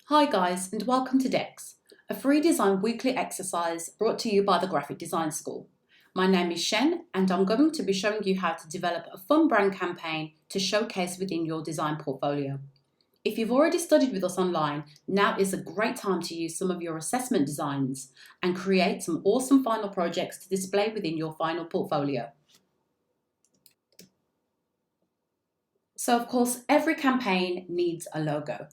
Hi guys, and welcome to DEX, a free design weekly exercise brought to you by the Graphic Design School. My name is Shen, and I'm going to be showing you how to develop a fun brand campaign to showcase within your design portfolio. If you've already studied with us online, now is a great time to use some of your assessment designs and create some awesome final projects to display within your final portfolio. So of course, every campaign needs a logo.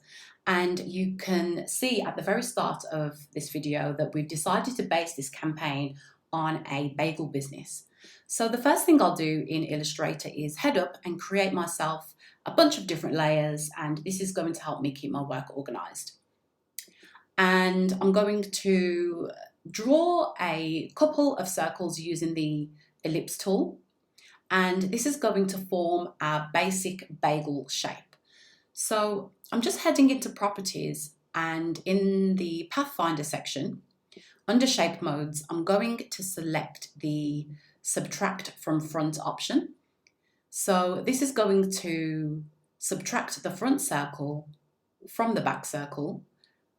And you can see at the very start of this video that we've decided to base this campaign on a bagel business. So the first thing I'll do in Illustrator is head up and create myself a bunch of different layers, and this is going to help me keep my work organized. And I'm going to draw a couple of circles using the ellipse tool. And this is going to form our basic bagel shape. So I'm just heading into properties, and in the Pathfinder section, under shape modes, I'm going to select the subtract from front option. So this is going to subtract the front circle from the back circle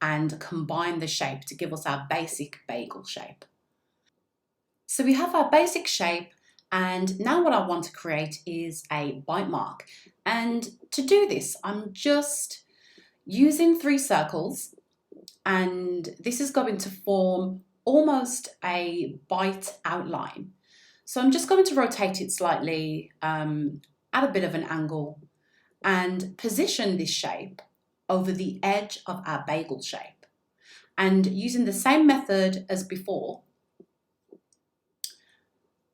and combine the shape to give us our basic bagel shape. So we have our basic shape. And now what I want to create is a bite mark. And to do this, I'm just using 3 circles, and this is going to form almost a bite outline. So I'm just going to rotate it slightly at a bit of an angle and position this shape over the edge of our bagel shape. And using the same method as before,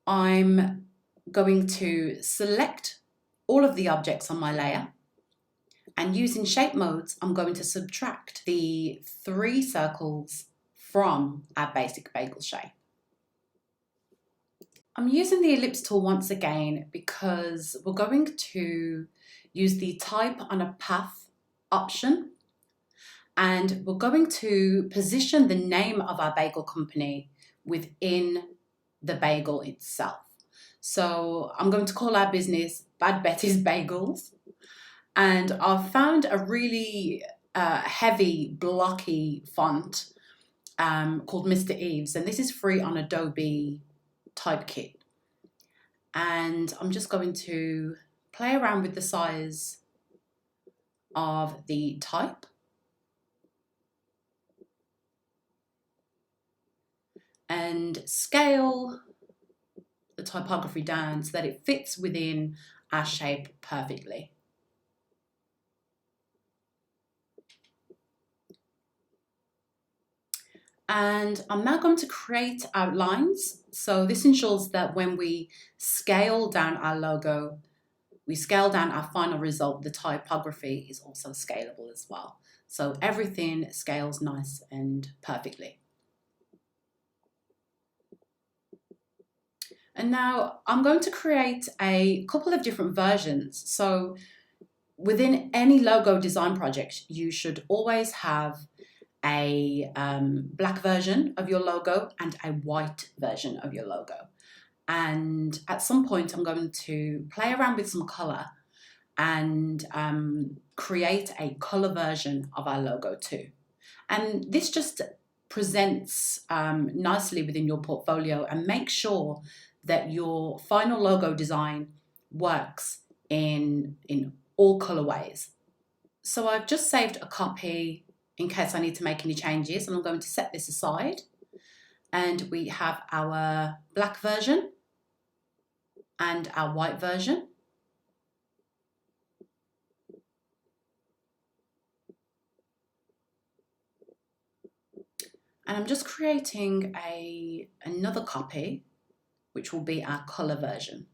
I'm going to select all of the objects on my layer, and using shape modes, I'm going to subtract the 3 circles from our basic bagel shape. I'm using the ellipse tool once again because we're going to use the type on a path option, and we're going to position the name of our bagel company within the bagel itself. So I'm going to call our business Bad Betty's Bagels, and I've found a really heavy blocky font called Mr. Eves, and this is free on Adobe Typekit. And I'm just going to play around with the size of the type. And scale the typography down so that it fits within our shape perfectly. And I'm now going to create outlines. So this ensures that when we scale down our logo, we scale down our final result, the typography is also scalable as well. So everything scales nice and perfectly. And now I'm going to create a couple of different versions. So within any logo design project, you should always have a black version of your logo and a white version of your logo. And at some point, I'm going to play around with some color and create a color version of our logo too. And this just presents nicely within your portfolio, and make sure that your final logo design works in all colorways. So I've just saved a copy in case I need to make any changes, and I'm going to set this aside. And we have our black version and our white version. And I'm just creating another copy, which will be our color version.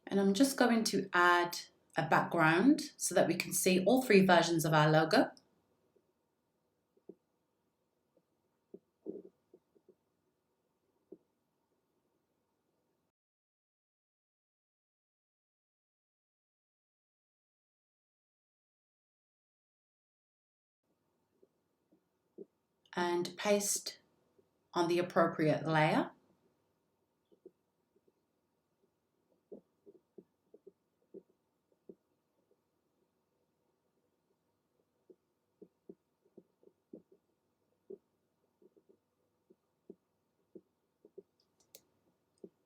And I'm just going to add a background so that we can see all 3 versions of our logo. and paste on the appropriate layer.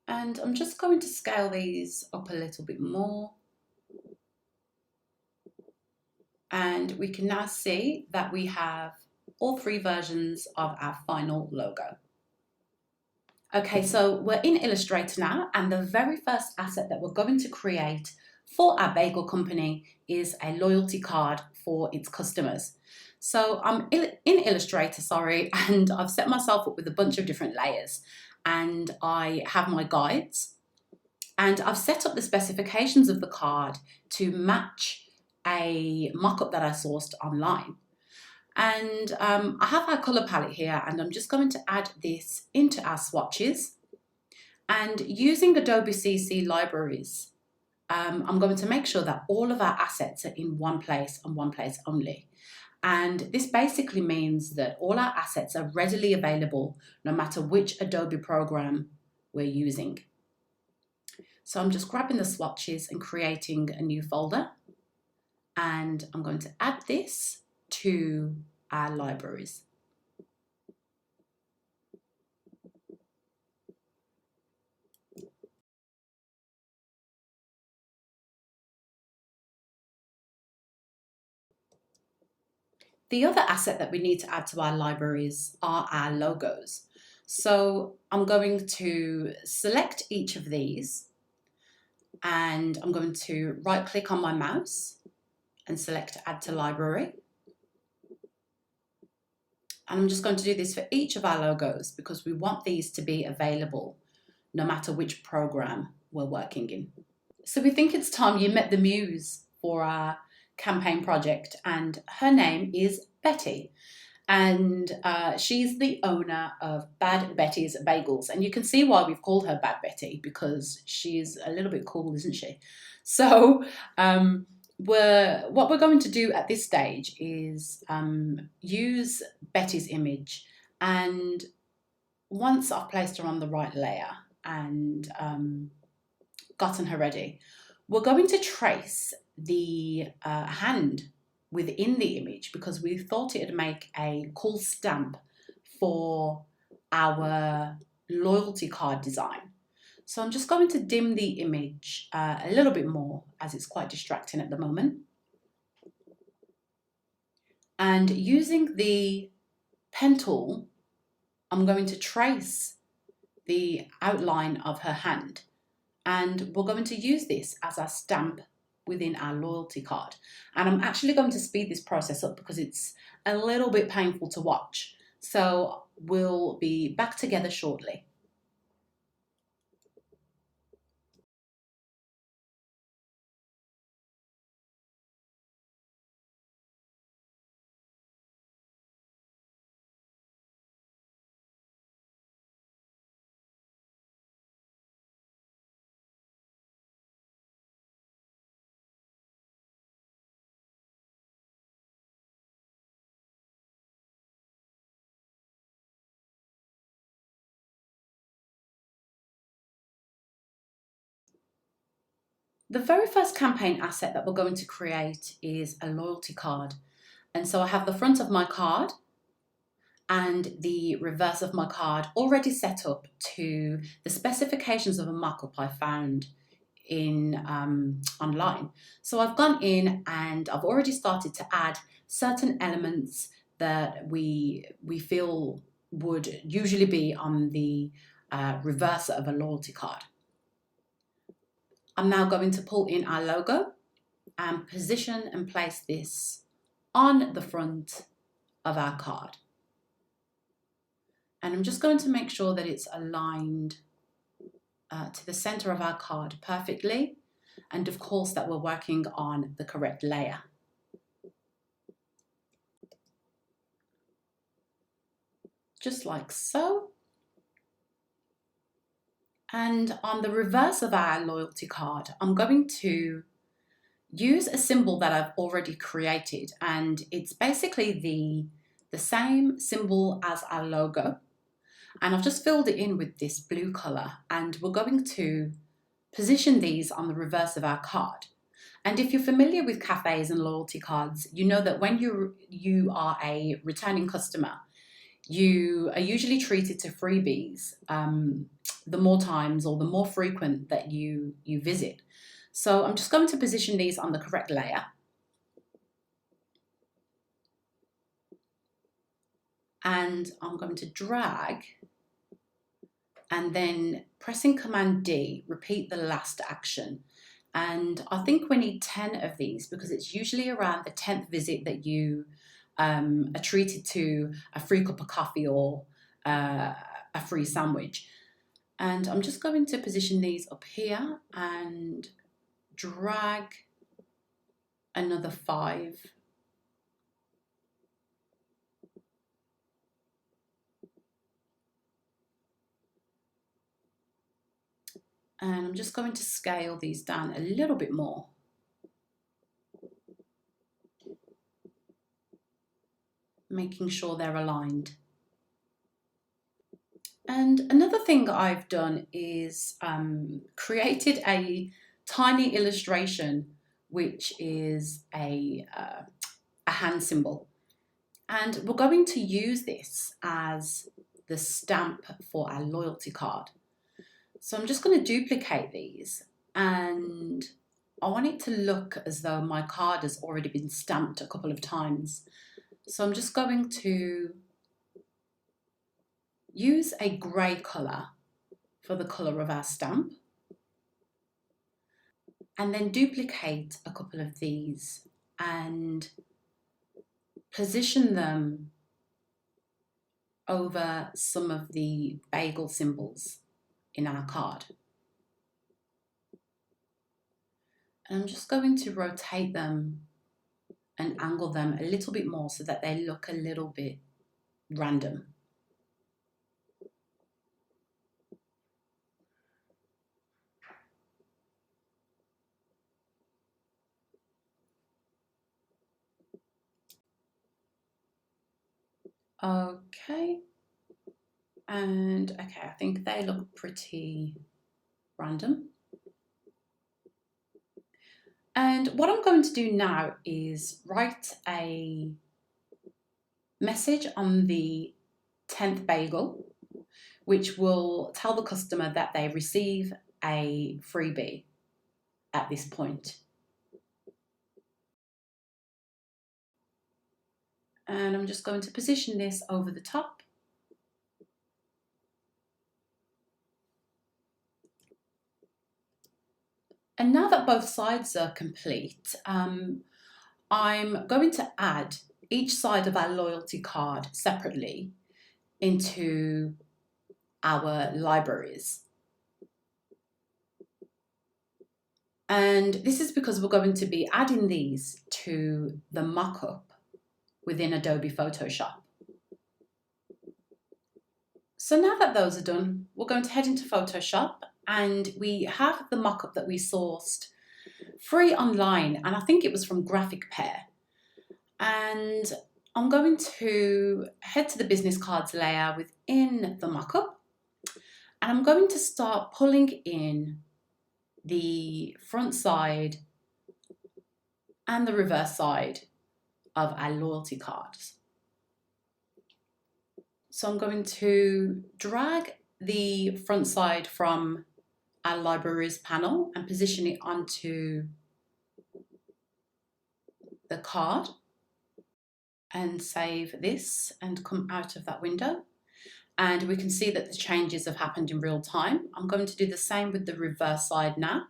And I'm just going to scale these up a little bit more. And we can now see that we have all three versions of our final logo. Okay, so we're in Illustrator now, and the very first asset that we're going to create for our bagel company is a loyalty card for its customers. So I'm in Illustrator, and I've set myself up with a bunch of different layers, and I have my guides, and I've set up the specifications of the card to match a mock-up that I sourced online. And I have our colour palette here, and I'm just going to add this into our swatches. And using Adobe CC libraries, I'm going to make sure that all of our assets are in one place and one place only. And this basically means that all our assets are readily available no matter which Adobe program we're using. So I'm just grabbing the swatches and creating a new folder. And I'm going to add this to our libraries. The other asset that we need to add to our libraries are our logos. So I'm going to select each of these, and I'm going to right click on my mouse and select Add to Library. And I'm just going to do this for each of our logos because we want these to be available no matter which program we're working in. So we think it's time you met the muse for our campaign project, and her name is Betty. And she's the owner of Bad Betty's Bagels. And you can see why we've called her Bad Betty, because she's a little bit cool, isn't she? So what we're going to do at this stage is use Betty's image, and once I've placed her on the right layer and gotten her ready, we're going to trace the hand within the image because we thought it would make a cool stamp for our loyalty card design. So I'm just going to dim the image a little bit more as it's quite distracting at the moment. And using the pen tool, I'm going to trace the outline of her hand. And we're going to use this as our stamp within our loyalty card. And I'm actually going to speed this process up because it's a little bit painful to watch. So we'll be back together shortly. The very first campaign asset that we're going to create is a loyalty card. And so I have the front of my card and the reverse of my card already set up to the specifications of a mockup I found in online. So I've gone in and I've already started to add certain elements that we feel would usually be on the reverse of a loyalty card. I'm now going to pull in our logo and position and place this on the front of our card. And I'm just going to make sure that it's aligned to the center of our card perfectly, and of course that we're working on the correct layer. Just like so. And on the reverse of our loyalty card, I'm going to use a symbol that I've already created, and it's basically the the same symbol as our logo, and I've just filled it in with this blue colour, and we're going to position these on the reverse of our card. And if you're familiar with cafes and loyalty cards, you know that when you are a returning customer, you are usually treated to freebies the more times or the more frequent that you visit. So I'm just going to position these on the correct layer. And I'm going to drag, and then pressing Command D, repeat the last action. And I think we need 10 of these because it's usually around the 10th visit that you are treated to a free cup of coffee or a free sandwich. And I'm just going to position these up here and drag another 5. And I'm just going to scale these down a little bit more. Making sure they're aligned. And another thing I've done is created a tiny illustration, which is a hand symbol. And we're going to use this as the stamp for our loyalty card. So I'm just going to duplicate these, and I want it to look as though my card has already been stamped a couple of times. So I'm just going to use a grey colour for the colour of our stamp, and then duplicate a couple of these and position them over some of the bagel symbols in our card. And I'm just going to rotate them and angle them a little bit more so that they look a little bit random. Okay, and okay, I think they look pretty random. And what I'm going to do now is write a message on the 10th bagel, which will tell the customer that they receive a freebie at this point. And I'm just going to position this over the top. And now that both sides are complete, I'm going to add each side of our loyalty card separately into our libraries. And this is because we're going to be adding these to the mockup within Adobe Photoshop. So now that those are done, we're going to head into Photoshop, and we have the mockup that we sourced free online, and I think it was from Graphic Pair. And I'm going to head to the business cards layer within the mockup, and I'm going to start pulling in the front side and the reverse side of our loyalty cards. So I'm going to drag the front side from our libraries panel and position it onto the card and save this and come out of that window. And we can see that the changes have happened in real time. I'm going to do the same with the reverse side now.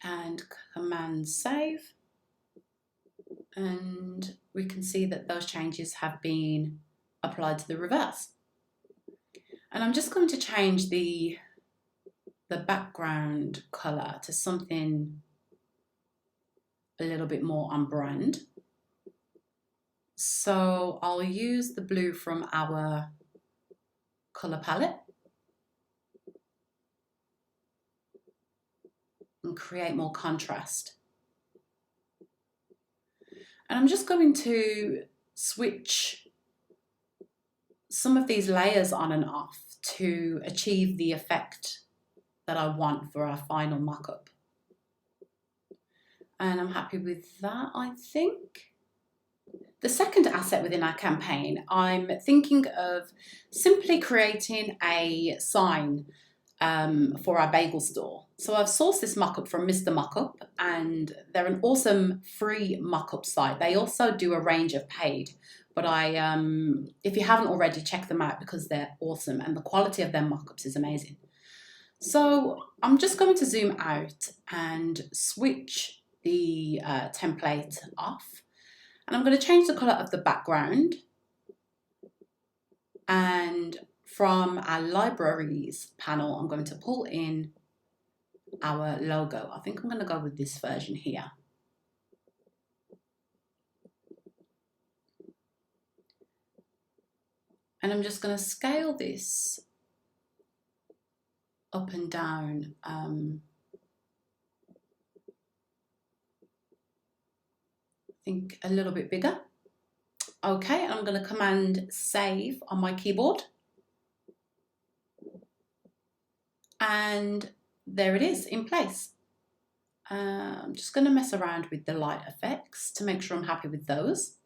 And Command save. And we can see that those changes have been applied to the reverse. And I'm just going to change the background color to something a little bit more on brand. So I'll use the blue from our color palette. and create more contrast. And I'm just going to switch some of these layers on and off to achieve the effect that I want for our final mock-up. And I'm happy with that, I think. The second asset within our campaign, I'm thinking of simply creating a sign for our bagel store. So I've sourced this mockup from Mr. Mockup, and they're an awesome free mockup site. They also do a range of paid, but if you haven't already, check them out because they're awesome and the quality of their mockups is amazing. So I'm just going to zoom out and switch the template off, and I'm going to change the color of the background, and from our libraries panel, I'm going to pull in our logo. I think I'm going to go with this version here. And I'm just going to scale this up and down. I think a little bit bigger. Okay, I'm going to command save on my keyboard. And there it is in place. I'm just going to mess around with the light effects to make sure I'm happy with those.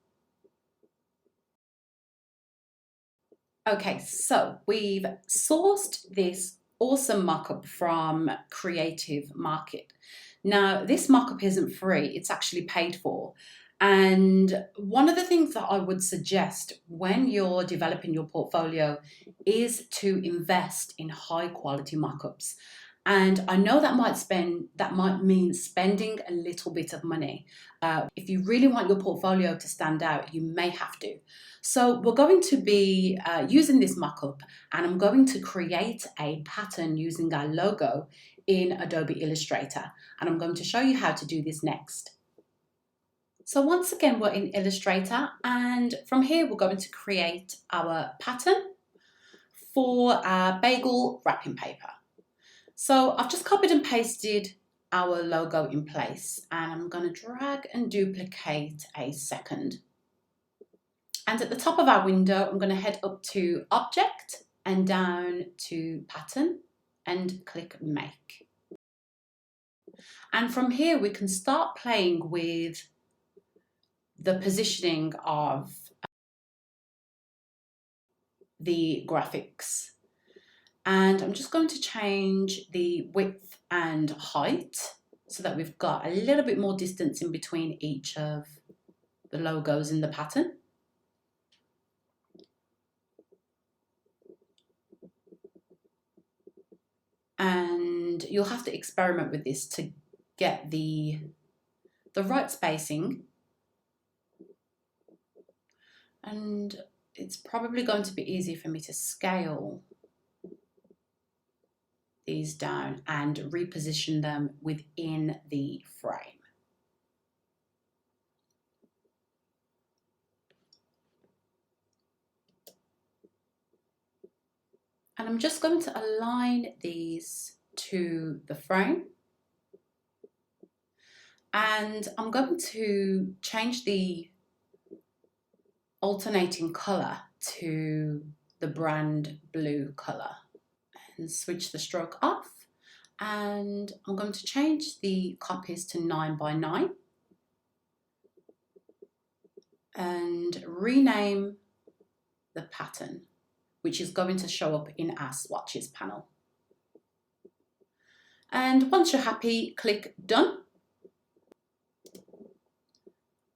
Okay, so we've sourced this awesome mockup from Creative Market. Now, this mockup isn't free, it's actually paid for. And one of the things that I would suggest when you're developing your portfolio is to invest in high quality mockups. And I know that might mean spending a little bit of money. If you really want your portfolio to stand out, you may have to. So we're going to be using this mockup, and I'm going to create a pattern using our logo in Adobe Illustrator. And I'm going to show you how to do this next. So once again, we're in Illustrator, and from here we're going to create our pattern for our bagel wrapping paper. So I've just copied and pasted our logo in place, and I'm going to drag and duplicate a second. And at the top of our window, I'm going to head up to Object and down to Pattern and click Make. And from here we can start playing with the positioning of the graphics. And I'm just going to change the width and height so that we've got a little bit more distance in between each of the logos in the pattern. And you'll have to experiment with this to get the right spacing. And it's probably going to be easier for me to scale these down and reposition them within the frame. And I'm just going to align these to the frame. And I'm going to change the alternating color to the brand blue color and switch the stroke off. And I'm going to change the copies to 9x9 and rename the pattern, which is going to show up in our swatches panel. And once you're happy, click Done.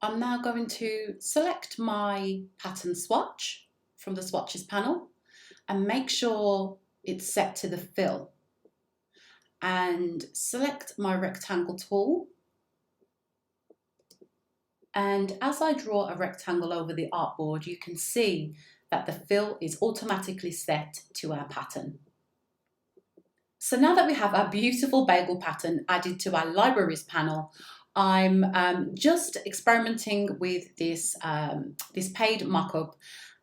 I'm now going to select my pattern swatch from the swatches panel and make sure it's set to the fill, and select my rectangle tool. And as I draw a rectangle over the artboard, you can see that the fill is automatically set to our pattern. So now that we have our beautiful bagel pattern added to our libraries panel, I'm just experimenting with this paid mockup,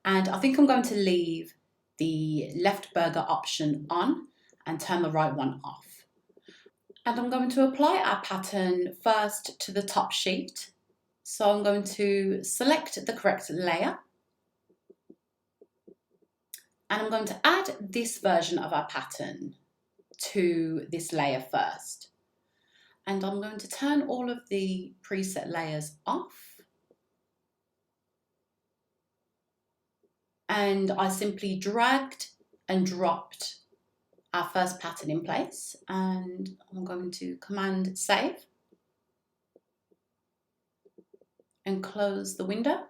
and I think I'm going to leave the left burger option on and turn the right one off. And I'm going to apply our pattern first to the top sheet. So I'm going to select the correct layer. And I'm going to add this version of our pattern to this layer first. And I'm going to turn all of the preset layers off. And I simply dragged and dropped our first pattern in place, and I'm going to Command Save and close the window.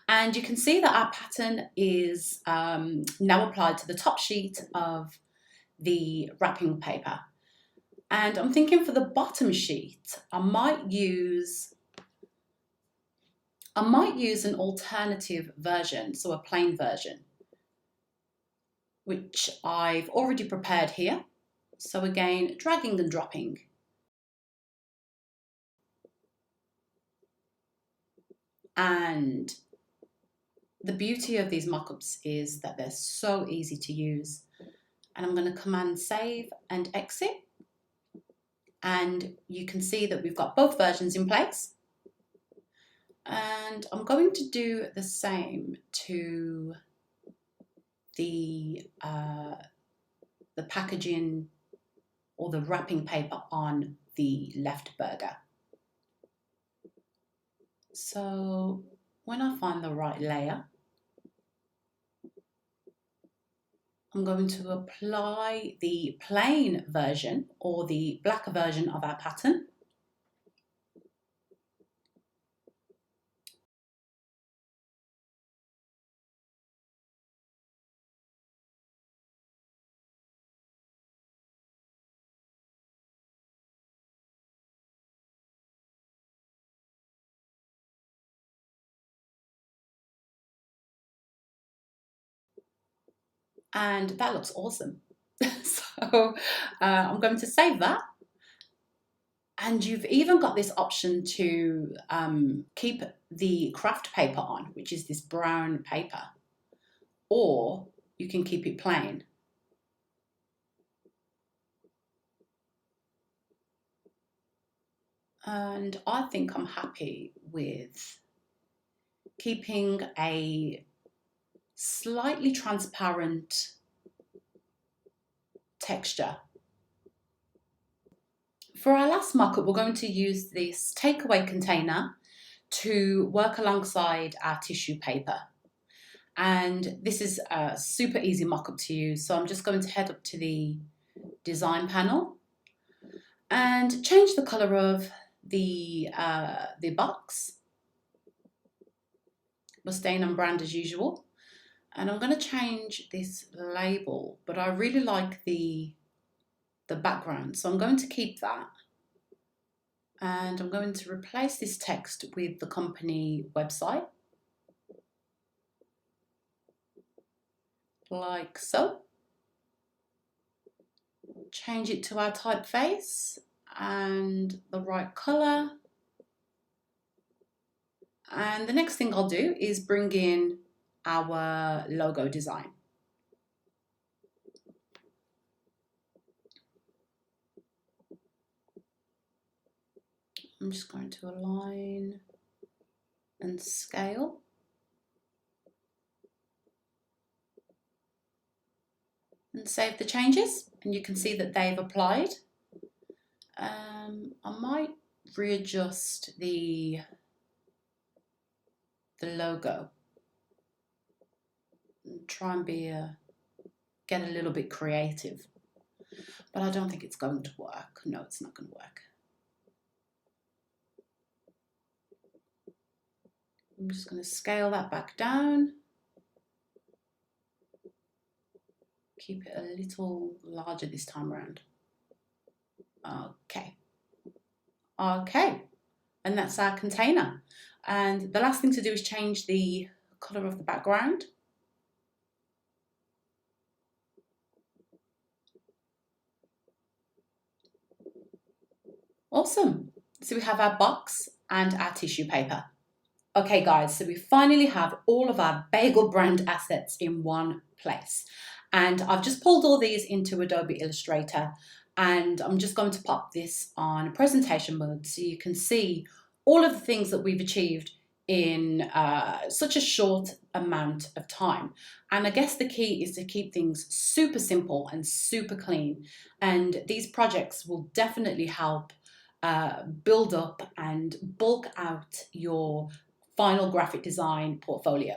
And you can see that our pattern is now applied to the top sheet of the wrapping paper. And I'm thinking for the bottom sheet, I might use an alternative version, so a plain version, which I've already prepared here. So again, dragging and dropping. And the beauty of these mockups is that they're so easy to use. And I'm going to Command Save and Exit. And you can see that we've got both versions in place. And I'm going to do the same to the packaging or the wrapping paper on the left burger. So when I find the right layer, I'm going to apply the plain version or the black version of our pattern. And that looks awesome. So I'm going to save that. And you've even got this option to keep the craft paper on, which is this brown paper, or you can keep it plain. And I think I'm happy with keeping a slightly transparent texture. For our last mockup, we're going to use this takeaway container to work alongside our tissue paper. And this is a super easy mockup to use. So I'm just going to head up to the design panel and change the color of the box. We're staying on brand as usual. And I'm going to change this label, but I really like the background, so I'm going to keep that. And I'm going to replace this text with the company website, like so. Change it to our typeface and the right color. And the next thing I'll do is bring in our logo design. I'm just going to align and scale. And save the changes, and you can see that they've applied. I might readjust the logo and try and get a little bit creative, but I don't think it's going to work. No, it's not going to work. I'm just going to scale that back down. Keep it a little larger this time around. Okay. Okay. And that's our container. And the last thing to do is change the color of the background. Awesome. So we have our box and our tissue paper. Okay guys, so we finally have all of our bagel brand assets in one place. And I've just pulled all these into Adobe Illustrator, and I'm just going to pop this on presentation mode so you can see all of the things that we've achieved in such a short amount of time. And I guess the key is to keep things super simple and super clean. And these projects will definitely help build up and bulk out your final graphic design portfolio.